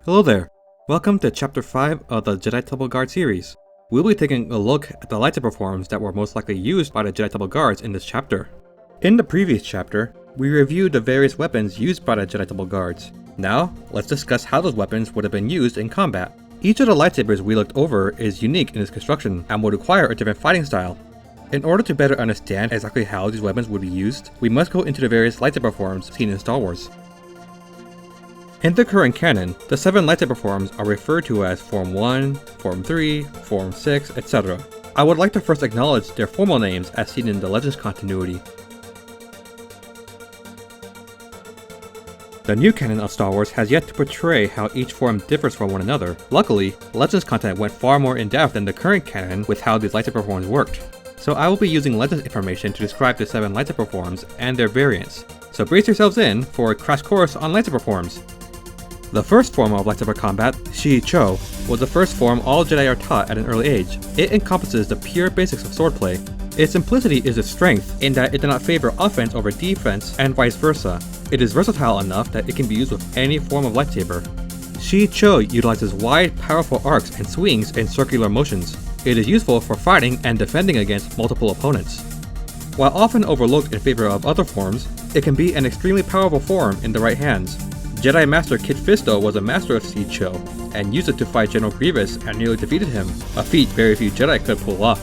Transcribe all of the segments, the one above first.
Hello there, welcome to Chapter 5 of the Jedi Temple Guard series. We'll be taking a look at the lightsaber forms that were most likely used by the Jedi Temple Guards in this chapter. In the previous chapter, we reviewed the various weapons used by the Jedi Temple Guards. Now, let's discuss how those weapons would have been used in combat. Each of the lightsabers we looked over is unique in its construction and would require a different fighting style. In order to better understand exactly how these weapons would be used, we must go into the various lightsaber forms seen in Star Wars. In the current canon, the 7 lightsaber forms are referred to as Form 1, Form 3, Form 6, etc. I would like to first acknowledge their formal names as seen in the Legends continuity. The new canon of Star Wars has yet to portray how each form differs from one another. Luckily, Legends content went far more in depth than the current canon with how these lightsaber forms worked. So I will be using Legends information to describe the 7 lightsaber forms and their variants. So brace yourselves in for a crash course on lightsaber forms. The first form of lightsaber combat, Shi Cho, was the first form all Jedi are taught at an early age. It encompasses the pure basics of swordplay. Its simplicity is its strength, in that it does not favor offense over defense and vice versa. It is versatile enough that it can be used with any form of lightsaber. Shi Cho utilizes wide, powerful arcs and swings in circular motions. It is useful for fighting and defending against multiple opponents. While often overlooked in favor of other forms, it can be an extremely powerful form in the right hands. Jedi Master Kit Fisto was a master of Shi Cho, and used it to fight General Grievous and nearly defeated him, a feat very few Jedi could pull off.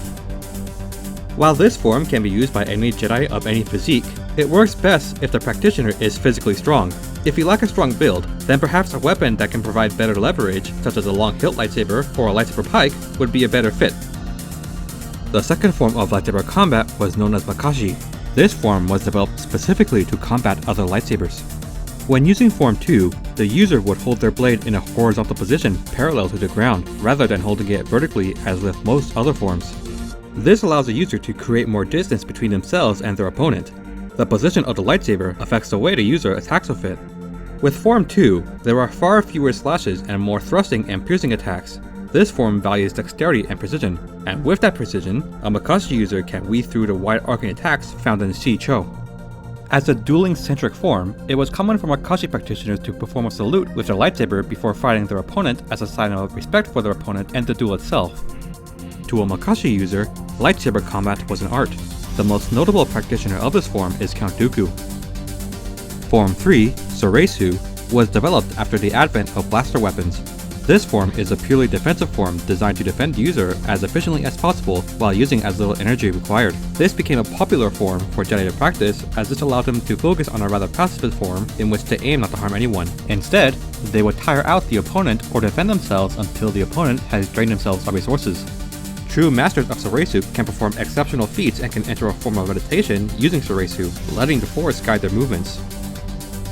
While this form can be used by any Jedi of any physique, it works best if the practitioner is physically strong. If you lack a strong build, then perhaps a weapon that can provide better leverage, such as a long hilt lightsaber or a lightsaber pike, would be a better fit. The second form of lightsaber combat was known as Makashi. This form was developed specifically to combat other lightsabers. When using Form 2, the user would hold their blade in a horizontal position parallel to the ground, rather than holding it vertically as with most other forms. This allows the user to create more distance between themselves and their opponent. The position of the lightsaber affects the way the user attacks with it. With Form 2, there are far fewer slashes and more thrusting and piercing attacks. This form values dexterity and precision, and with that precision, a Makashi user can weave through the wide arcing attacks found in Shi Cho. As a dueling-centric form, it was common for Makashi practitioners to perform a salute with their lightsaber before fighting their opponent as a sign of respect for their opponent and the duel itself. To a Makashi user, lightsaber combat was an art. The most notable practitioner of this form is Count Dooku. Form 3, Soresu, was developed after the advent of blaster weapons. This form is a purely defensive form designed to defend the user as efficiently as possible while using as little energy required. This became a popular form for Jedi to practice, as this allowed them to focus on a rather pacifist form in which to aim not to harm anyone. Instead, they would tire out the opponent or defend themselves until the opponent has drained themselves of resources. True masters of Soresu can perform exceptional feats and can enter a form of meditation using Soresu, letting the Force guide their movements.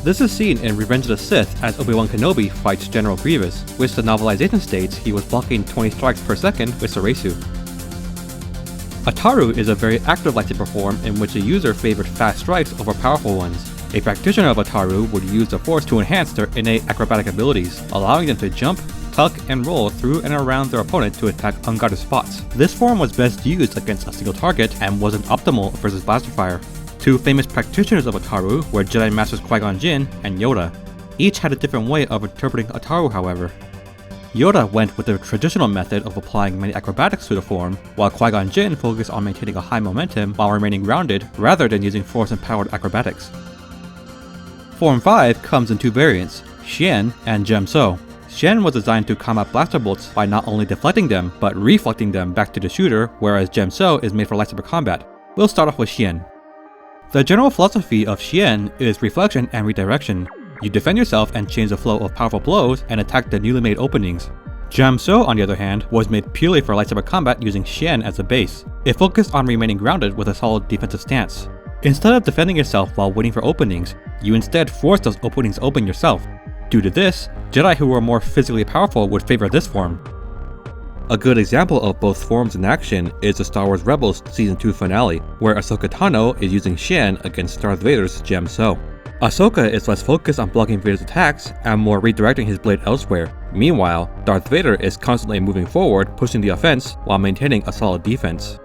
This is seen in Revenge of the Sith as Obi-Wan Kenobi fights General Grievous, which the novelization states he was blocking 20 strikes per second with Soresu. Ataru is a very active lightsaber form in which the user favored fast strikes over powerful ones. A practitioner of Ataru would use the Force to enhance their innate acrobatic abilities, allowing them to jump, tuck, and roll through and around their opponent to attack unguarded spots. This form was best used against a single target and wasn't optimal versus blaster fire. Two famous practitioners of Ataru were Jedi Masters Qui-Gon Jinn and Yoda. Each had a different way of interpreting Ataru, however. Yoda went with the traditional method of applying many acrobatics to the form, while Qui-Gon Jinn focused on maintaining a high momentum while remaining grounded rather than using force-empowered acrobatics. Form 5 comes in 2 variants, Xian and Gemso. Xian was designed to combat blaster bolts by not only deflecting them, but reflecting them back to the shooter, whereas Gemso is made for lightsaber combat. We'll start off with Xian. The general philosophy of Xian is reflection and redirection. You defend yourself and change the flow of powerful blows and attack the newly made openings. Gemso, on the other hand, was made purely for lightsaber combat using Xian as a base. It focused on remaining grounded with a solid defensive stance. Instead of defending yourself while waiting for openings, you instead force those openings open yourself. Due to this, Jedi who were more physically powerful would favor this form. A good example of both forms in action is the Star Wars Rebels Season 2 finale, where Ahsoka Tano is using Xian against Darth Vader's Gemso. Ahsoka is less focused on blocking Vader's attacks and more redirecting his blade elsewhere. Meanwhile, Darth Vader is constantly moving forward, pushing the offense while maintaining a solid defense.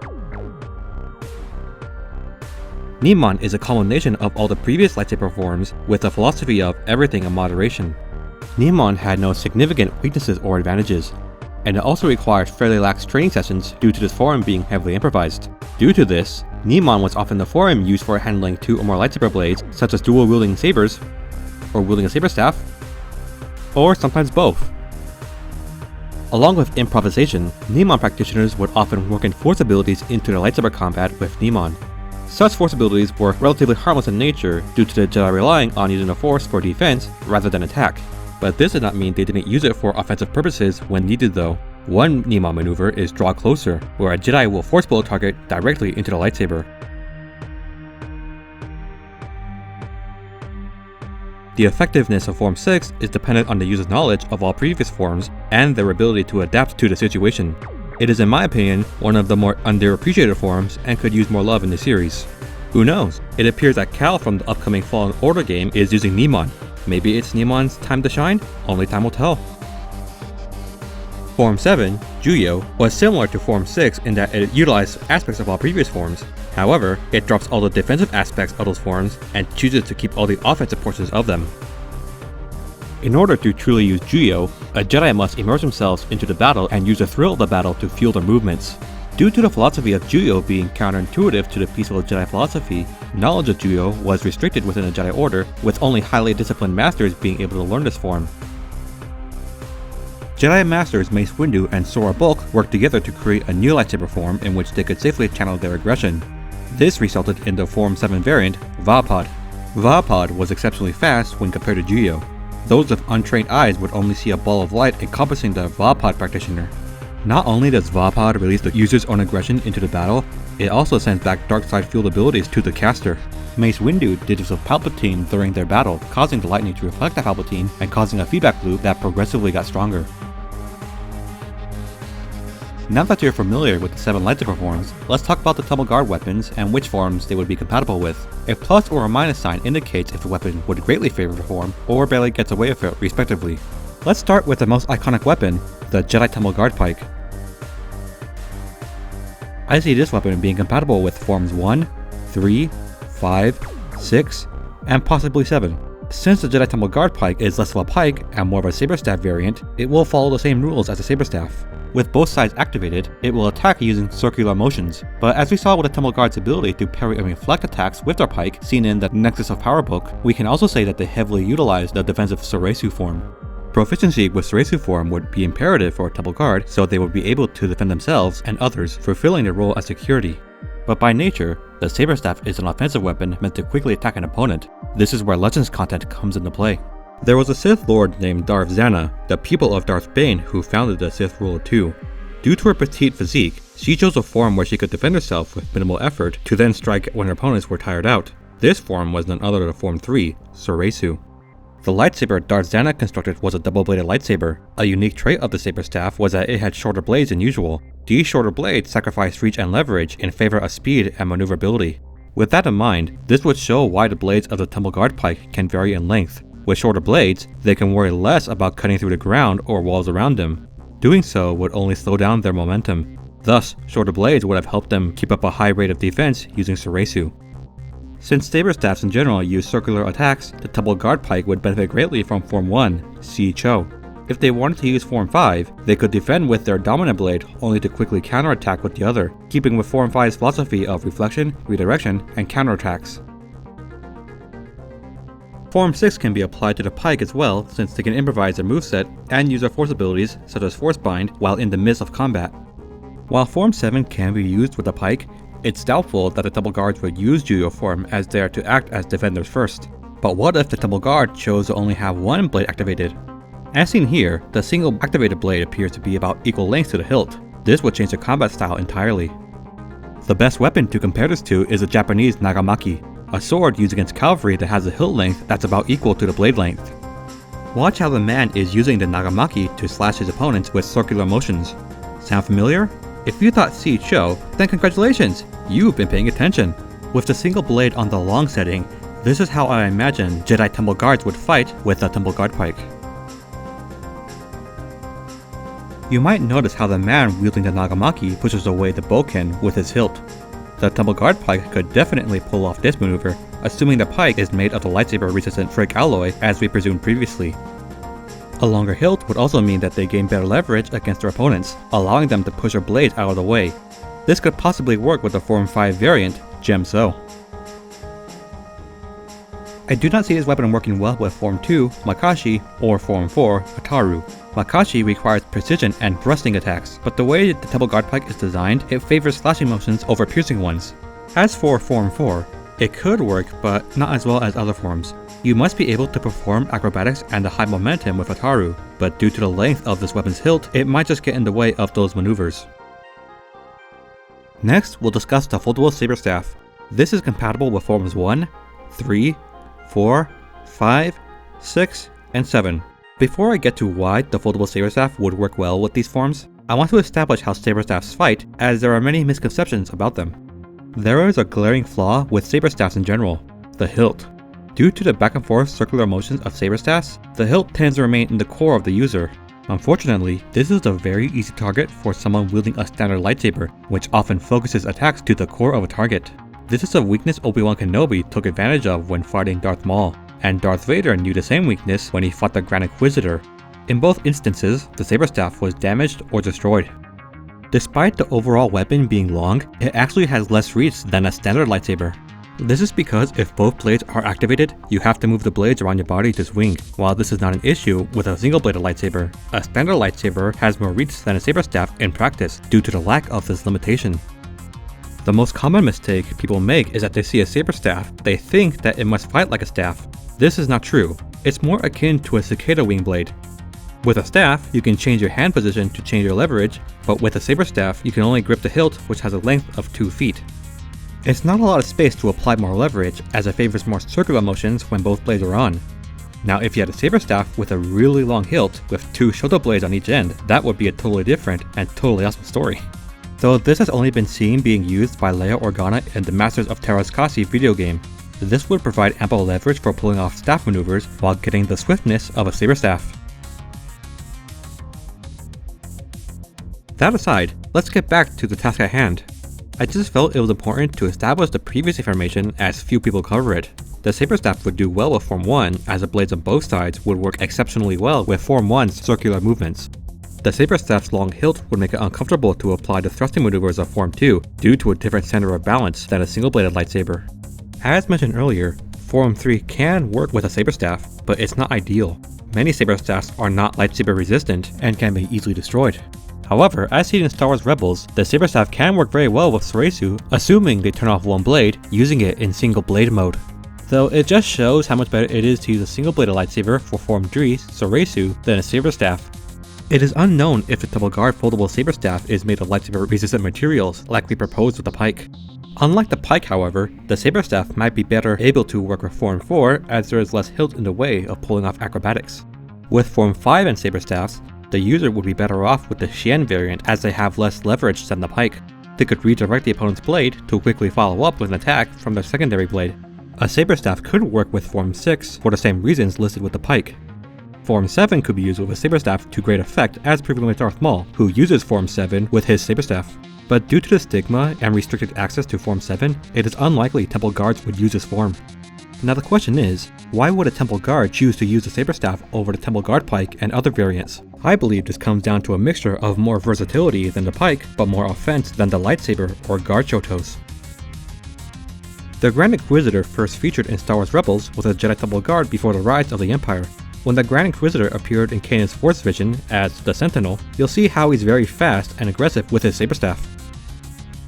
Niman is a culmination of all the previous lightsaber forms with a philosophy of everything in moderation. Nimon had no significant weaknesses or advantages, and it also required fairly lax training sessions due to this form being heavily improvised. Due to this, Nimon was often the form used for handling 2 or more lightsaber blades, such as dual-wielding sabers, or wielding a saberstaff, or sometimes both. Along with improvisation, Nimon practitioners would often work in force abilities into their lightsaber combat with Nimon. Such force abilities were relatively harmless in nature due to the Jedi relying on using the force for defense rather than attack. But this did not mean they didn't use it for offensive purposes when needed though. One Nimon maneuver is Draw Closer, where a Jedi will force pull a target directly into the lightsaber. The effectiveness of Form 6 is dependent on the user's knowledge of all previous forms and their ability to adapt to the situation. It is in my opinion one of the more underappreciated forms and could use more love in the series. Who knows? It appears that Cal from the upcoming Fallen Order game is using Nimon. Maybe it's Nimon's time to shine? Only time will tell. Form 7, Juyo, was similar to Form 6 in that it utilized aspects of all previous forms. However, it drops all the defensive aspects of those forms and chooses to keep all the offensive portions of them. In order to truly use Juyo, a Jedi must immerse themselves into the battle and use the thrill of the battle to fuel their movements. Due to the philosophy of Juyo being counterintuitive to the peaceful Jedi philosophy, knowledge of Juyo was restricted within the Jedi Order, with only highly disciplined masters being able to learn this form. Jedi Masters Mace Windu and Sora Bulk worked together to create a new lightsaber form in which they could safely channel their aggression. This resulted in the Form 7 variant, Vapod. Vapod was exceptionally fast when compared to Juyo. Those with untrained eyes would only see a ball of light encompassing the Vapod practitioner. Not only does Vapod release the user's own aggression into the battle, it also sends back dark side fueled abilities to the caster. Mace Windu did this with Palpatine during their battle, causing the lightning to reflect the Palpatine and causing a feedback loop that progressively got stronger. Now that you're familiar with the 7 lightsaber forms, let's talk about the Temple Guard weapons and which forms they would be compatible with. A plus or a minus sign indicates if the weapon would greatly favor the form or barely gets away with it, respectively. Let's start with the most iconic weapon, the Jedi Temple Guard Pike. I see this weapon being compatible with forms 1, 3, 5, 6, and possibly 7. Since the Jedi Temple Guard Pike is less of a pike and more of a saberstaff variant, it will follow the same rules as a saberstaff. With both sides activated, it will attack using circular motions, but as we saw with the Temple Guard's ability to parry and reflect attacks with their pike, seen in the Nexus of Power book, we can also say that they heavily utilize the defensive Soresu form. Proficiency with Soresu form would be imperative for a Temple Guard, so they would be able to defend themselves and others, fulfilling their role as security. But by nature, the Saberstaff is an offensive weapon meant to quickly attack an opponent. This is where Legends content comes into play. There was a Sith Lord named Darth Zana, the pupil of Darth Bane, who founded the Sith Ruler II. Due to her petite physique, she chose a form where she could defend herself with minimal effort to then strike when her opponents were tired out. This form was none other than Form 3, Soresu. The lightsaber Darth Zana constructed was a double-bladed lightsaber. A unique trait of the Saberstaff was that it had shorter blades than usual. These shorter blades sacrificed reach and leverage in favor of speed and maneuverability. With that in mind, this would show why the blades of the Temple Guard Pike can vary in length. With shorter blades, they can worry less about cutting through the ground or walls around them. Doing so would only slow down their momentum. Thus, shorter blades would have helped them keep up a high rate of defense using Soresu. Since Saberstaffs in general use circular attacks, the Temple Guard Pike would benefit greatly from Form 1, Si Cho. If they wanted to use Form 5, they could defend with their dominant blade only to quickly counterattack with the other, keeping with Form 5's philosophy of reflection, redirection, and counterattacks. Form 6 can be applied to the Pike as well, since they can improvise their moveset and use their force abilities such as Force Bind while in the midst of combat. While Form 7 can be used with the Pike, it's doubtful that the Temple Guards would use Juyo form as they are to act as defenders first. But what if the Temple Guard chose to only have one blade activated? As seen here, the single activated blade appears to be about equal length to the hilt. This would change the combat style entirely. The best weapon to compare this to is the Japanese Nagamaki, a sword used against cavalry that has a hilt length that's about equal to the blade length. Watch how the man is using the Nagamaki to slash his opponents with circular motions. Sound familiar? If you thought Si Cho, then congratulations! You've been paying attention. With the single blade on the long setting, this is how I imagine Jedi Temple Guards would fight with the Temple Guard Pike. You might notice how the man wielding the Nagamaki pushes away the bowkin with his hilt. The Temple Guard Pike could definitely pull off this maneuver, assuming the pike is made of the lightsaber resistant Frick alloy as we presumed previously. A longer hilt would also mean that they gain better leverage against their opponents, allowing them to push their blades out of the way. This could possibly work with the Form 5 variant, Gemso. I do not see this weapon working well with Form 2, Makashi, or Form 4, Ataru. Makashi requires precision and thrusting attacks, but the way the Temple Guard Pike is designed, it favors slashing motions over piercing ones. As for Form 4, it could work, but not as well as other forms. You must be able to perform acrobatics and the high momentum with Ataru, but due to the length of this weapon's hilt, it might just get in the way of those maneuvers. Next, we'll discuss the Foldable Saberstaff. This is compatible with Forms 1, 3, 4, 5, 6, and 7. Before I get to why the Foldable Saberstaff would work well with these forms, I want to establish how Saberstaffs fight, as there are many misconceptions about them. There is a glaring flaw with Saberstaffs in general, the hilt. Due to the back and forth circular motions of Saberstaffs, the hilt tends to remain in the core of the user. Unfortunately, this is a very easy target for someone wielding a standard lightsaber, which often focuses attacks to the core of a target. This is a weakness Obi-Wan Kenobi took advantage of when fighting Darth Maul, and Darth Vader knew the same weakness when he fought the Grand Inquisitor. In both instances, the Saberstaff was damaged or destroyed. Despite the overall weapon being long, it actually has less reach than a standard lightsaber. This is because if both blades are activated, you have to move the blades around your body to swing. While this is not an issue with a single-bladed lightsaber, a standard lightsaber has more reach than a Saberstaff in practice due to the lack of this limitation. The most common mistake people make is that they see a Saberstaff, they think that it must fight like a staff. This is not true. It's more akin to a cicada wing blade. With a staff, you can change your hand position to change your leverage, but with a Saberstaff, you can only grip the hilt, which has a length of 2 feet. It's not a lot of space to apply more leverage, as it favors more circular motions when both blades are on. Now if you had a Saberstaff with a really long hilt with 2 Shoto blades on each end, that would be a totally different and totally awesome story. Though this has only been seen being used by Leia Organa in the Masters of Teräs Käsi video game, this would provide ample leverage for pulling off staff maneuvers while getting the swiftness of a Saberstaff. That aside, let's get back to the task at hand. I just felt it was important to establish the previous information as few people cover it. The Saberstaff would do well with Form 1, as the blades on both sides would work exceptionally well with Form 1's circular movements. The Saberstaff's long hilt would make it uncomfortable to apply the thrusting maneuvers of Form 2 due to a different center of balance than a single-bladed lightsaber. As mentioned earlier, Form 3 can work with a Saberstaff, but it's not ideal. Many Saberstaffs are not lightsaber resistant and can be easily destroyed. However, as seen in Star Wars Rebels, the Saberstaff can work very well with Soresu, assuming they turn off one blade, using it in single blade mode. Though it just shows how much better it is to use a single bladed lightsaber for Form 3's Soresu than a Saberstaff. It is unknown if the Temple Guard Foldable Saberstaff is made of lightsaber resistant materials like we proposed with the Pike. Unlike the Pike, however, the Saberstaff might be better able to work with Form 4 as there is less hilt in the way of pulling off acrobatics. With Form 5 and Saberstaffs, the user would be better off with the Xian variant as they have less leverage than the Pike. They could redirect the opponent's blade to quickly follow up with an attack from their secondary blade. A Saberstaff could work with Form 6 for the same reasons listed with the Pike. Form 7 could be used with a Saberstaff to great effect as proven with Darth Maul, who uses Form 7 with his Saberstaff. But due to the stigma and restricted access to Form 7, it is unlikely Temple Guards would use this form. Now the question is, why would a Temple Guard choose to use the Saberstaff over the Temple Guard Pike and other variants? I believe this comes down to a mixture of more versatility than the Pike, but more offense than the Lightsaber or Guard Shotos. The Grand Inquisitor first featured in Star Wars Rebels was a Jedi Temple Guard before the rise of the Empire. When the Grand Inquisitor appeared in Kanan's Force Vision as the Sentinel, you'll see how he's very fast and aggressive with his Saberstaff.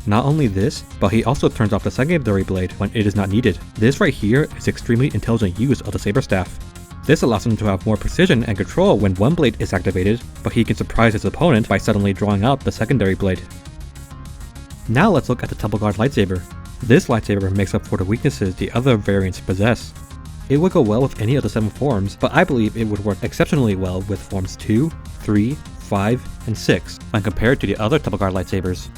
Not only this, but he also turns off the secondary blade when it is not needed. This right here is extremely intelligent use of the Saberstaff. This allows him to have more precision and control when one blade is activated, but he can surprise his opponent by suddenly drawing out the secondary blade. Now let's look at the Temple Guard Lightsaber. This lightsaber makes up for the weaknesses the other variants possess. It would go well with any of the 7 forms, but I believe it would work exceptionally well with Forms 2, 3, 5, and 6 when compared to the other Temple Guard lightsabers.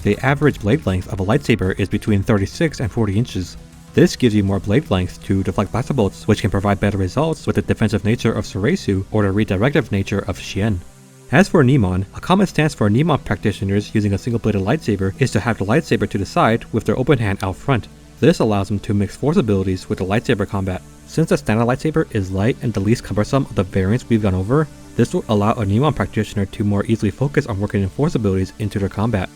The average blade length of a lightsaber is between 36 and 40 inches. This gives you more blade length to deflect blaster bolts, which can provide better results with the defensive nature of Soresu or the redirective nature of Xian. As for Niimon, a common stance for Niimon practitioners using a single-bladed lightsaber is to have the lightsaber to the side with their open hand out front. This allows them to mix force abilities with the lightsaber combat. Since the standard lightsaber is light and the least cumbersome of the variants we've gone over, this will allow a Newman practitioner to more easily focus on working in Force abilities into their combat.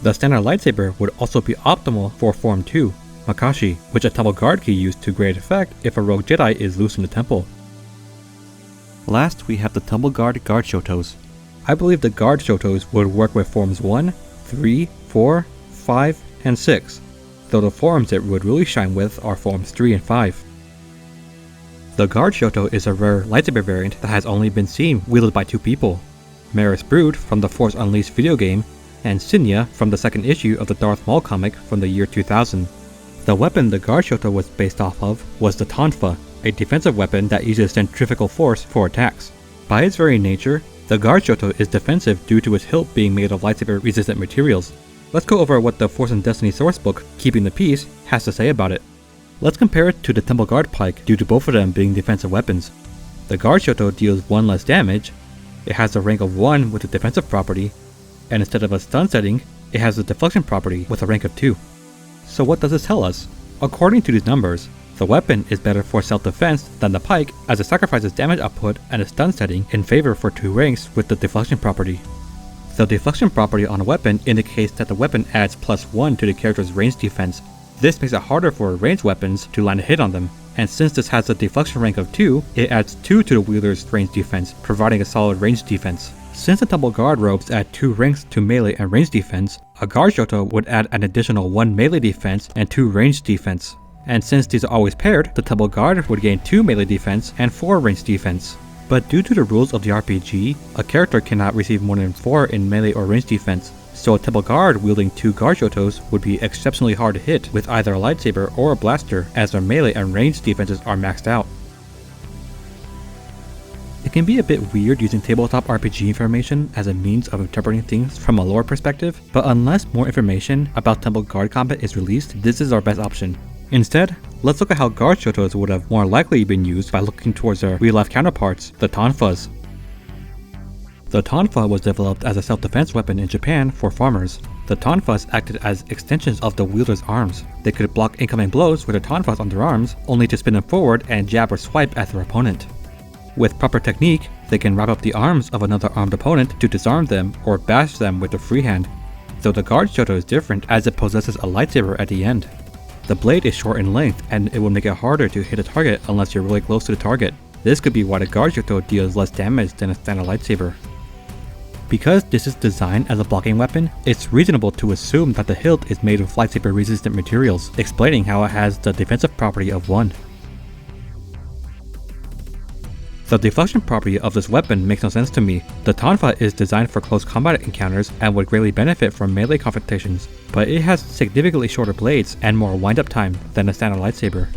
The standard lightsaber would also be optimal for Form 2, Makashi, which a Temple Guard can use to great effect if a rogue Jedi is loose in the temple. Last, we have the Temple Guard Guard Shotos. I believe the Guard Shotos would work with Forms 1, 3, 4, 5, and 6, though the forms it would really shine with are Forms 3 and 5. The Guard Shoto is a rare lightsaber variant that has only been seen wielded by 2 people, Maris Brood from the Force Unleashed video game, and Sinya from the second issue of the Darth Maul comic from the year 2000. The weapon the Guard Shoto was based off of was the Tonfa, a defensive weapon that uses centrifugal force for attacks. By its very nature, the Guard Shoto is defensive due to its hilt being made of lightsaber-resistant materials. Let's go over what the Force and Destiny Sourcebook, Keeping the Peace, has to say about it. Let's compare it to the Temple Guard Pike due to both of them being defensive weapons. The Guard Shoto deals 1 less damage, it has a rank of 1 with a defensive property, and instead of a stun setting, it has a deflection property with a rank of 2. So what does this tell us? According to these numbers, the weapon is better for self-defense than the Pike as it sacrifices damage output and a stun setting in favor for 2 ranks with the deflection property. The deflection property on a weapon indicates that the weapon adds +1 to the character's range defense. This makes it harder for ranged weapons to land a hit on them, and since this has a deflection rank of 2, it adds 2 to the wielder's range defense, providing a solid range defense. Since the Temple Guard robes add 2 ranks to melee and range defense, a Guard Shoto would add an additional 1 melee defense and 2 range defense. And since these are always paired, the Temple Guard would gain 2 melee defense and 4 range defense. But due to the rules of the RPG, a character cannot receive more than 4 in melee or range defense, so a Temple Guard wielding 2 Guard Shotos would be exceptionally hard to hit with either a lightsaber or a blaster, as their melee and range defenses are maxed out. It can be a bit weird using tabletop RPG information as a means of interpreting things from a lore perspective, but unless more information about Temple Guard combat is released, this is our best option. Instead, let's look at how Guard Shotos would have more likely been used by looking towards their real-life counterparts, the Tonfas. The Tonfa was developed as a self-defense weapon in Japan for farmers. The Tonfas acted as extensions of the wielder's arms. They could block incoming blows with the Tonfas on their arms, only to spin them forward and jab or swipe at their opponent. With proper technique, they can wrap up the arms of another armed opponent to disarm them or bash them with their free hand. Though the Guard Shoto is different as it possesses a lightsaber at the end. The blade is short in length and it will make it harder to hit a target unless you're really close to the target. This could be why the Guard Shoto deals less damage than a standard lightsaber. Because this is designed as a blocking weapon, it's reasonable to assume that the hilt is made of lightsaber resistant materials, explaining how it has the defensive property of 1. The deflection property of this weapon makes no sense to me. The Tonfa is designed for close combat encounters and would greatly benefit from melee confrontations, but it has significantly shorter blades and more wind-up time than a standard lightsaber.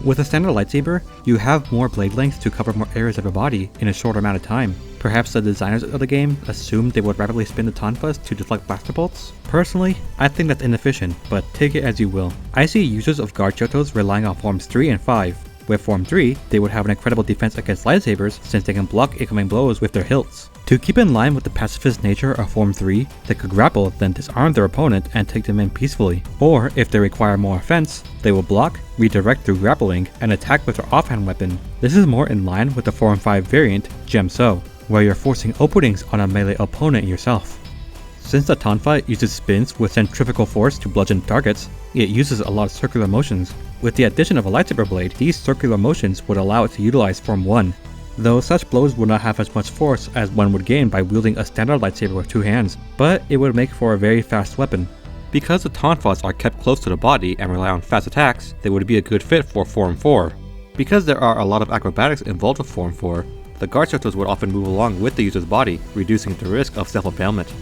With a standard lightsaber, you have more blade length to cover more areas of your body in a shorter amount of time. Perhaps the designers of the game assumed they would rapidly spin the Tonfas to deflect blaster bolts? Personally, I think that's inefficient, but take it as you will. I see users of Guard Shotos relying on Forms 3 and 5. With Form 3, they would have an incredible defense against lightsabers since they can block incoming blows with their hilts. To keep in line with the pacifist nature of Form 3, they could grapple, then disarm their opponent and take them in peacefully. Or, if they require more offense, they will block, redirect through grappling, and attack with their offhand weapon. This is more in line with the Form 5 variant, Gemso, where you're forcing openings on a melee opponent yourself. Since the Tonfa uses spins with centrifugal force to bludgeon targets, it uses a lot of circular motions. With the addition of a lightsaber blade, these circular motions would allow it to utilize Form 1, though such blows would not have as much force as one would gain by wielding a standard lightsaber with 2 hands, but it would make for a very fast weapon. Because the Tonfas are kept close to the body and rely on fast attacks, they would be a good fit for Form 4. Because there are a lot of acrobatics involved with Form 4, the Guard Shotos would often move along with the user's body, reducing the risk of self-impalement.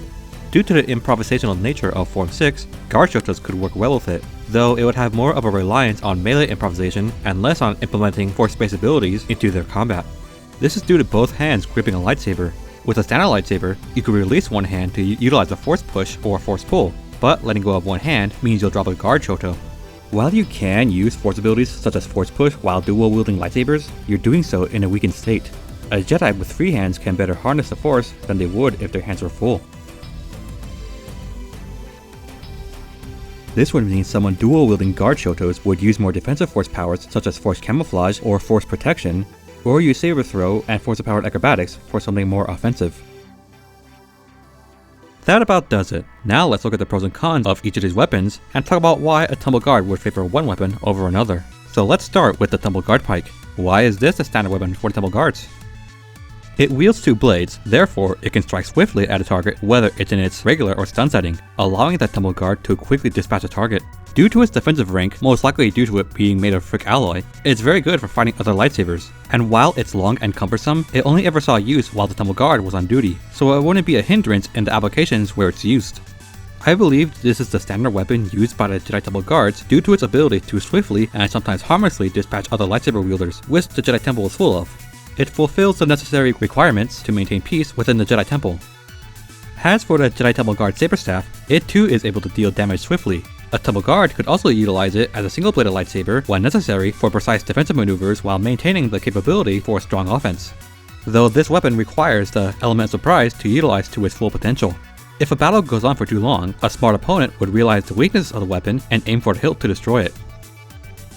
Due to the improvisational nature of Form 6, Guard Shotos could work well with it, though it would have more of a reliance on melee improvisation and less on implementing force-based abilities into their combat. This is due to both hands gripping a lightsaber. With a standard lightsaber, you could release one hand to utilize a force push or force pull, but letting go of one hand means you'll drop a Guard Shoto. While you can use force abilities such as force push while dual-wielding lightsabers, you're doing so in a weakened state. A Jedi with free hands can better harness the force than they would if their hands were full. This would mean someone dual-wielding Guard Shotos would use more defensive force powers such as Force Camouflage or Force Protection, or use Saber Throw and Force of Powered Acrobatics for something more offensive. That about does it. Now let's look at the pros and cons of each of these weapons and talk about why a Temple Guard would favor one weapon over another. So let's start with the Temple Guard Pike. Why is this a standard weapon for the Temple Guards? It wields two blades, therefore it can strike swiftly at a target whether it's in its regular or stun setting, allowing the Temple Guard to quickly dispatch a target. Due to its defensive rank, most likely due to it being made of frick alloy, it's very good for fighting other lightsabers. And while it's long and cumbersome, it only ever saw use while the Temple Guard was on duty, so it wouldn't be a hindrance in the applications where it's used. I believe this is the standard weapon used by the Jedi Temple Guards due to its ability to swiftly and sometimes harmlessly dispatch other lightsaber wielders, which the Jedi Temple is full of. It fulfills the necessary requirements to maintain peace within the Jedi Temple. As for the Jedi Temple Guard Saberstaff, it too is able to deal damage swiftly. A Temple Guard could also utilize it as a single-bladed lightsaber when necessary for precise defensive maneuvers while maintaining the capability for a strong offense. Though this weapon requires the element of surprise to utilize to its full potential. If a battle goes on for too long, a smart opponent would realize the weakness of the weapon and aim for the hilt to destroy it.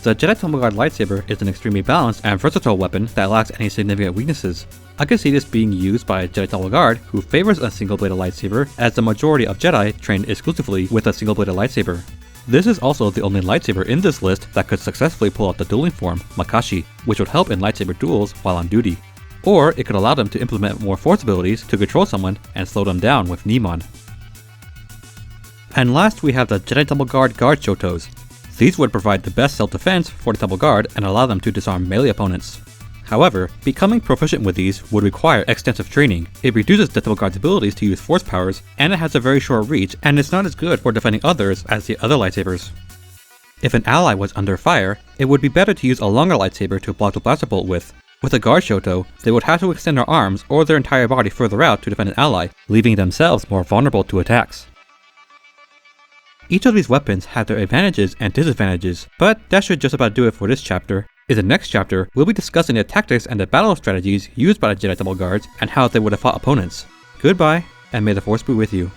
The Jedi Temple Guard Lightsaber is an extremely balanced and versatile weapon that lacks any significant weaknesses. I could see this being used by a Jedi Temple Guard who favors a single-bladed lightsaber, as the majority of Jedi trained exclusively with a single-bladed lightsaber. This is also the only lightsaber in this list that could successfully pull out the dueling form, Makashi, which would help in lightsaber duels while on duty. Or it could allow them to implement more force abilities to control someone and slow them down with Niimon. And last we have the Jedi Temple Guard Guard Shotos. These would provide the best self-defense for the Temple Guard and allow them to disarm melee opponents. However, becoming proficient with these would require extensive training. It reduces the Temple Guard's abilities to use force powers, and it has a very short reach and is not as good for defending others as the other lightsabers. If an ally was under fire, it would be better to use a longer lightsaber to block the blaster bolt with. With a Guard Shoto, they would have to extend their arms or their entire body further out to defend an ally, leaving themselves more vulnerable to attacks. Each of these weapons have their advantages and disadvantages, but that should just about do it for this chapter. In the next chapter, we'll be discussing the tactics and the battle strategies used by the Jedi Temple Guards and how they would have fought opponents. Goodbye, and may the Force be with you.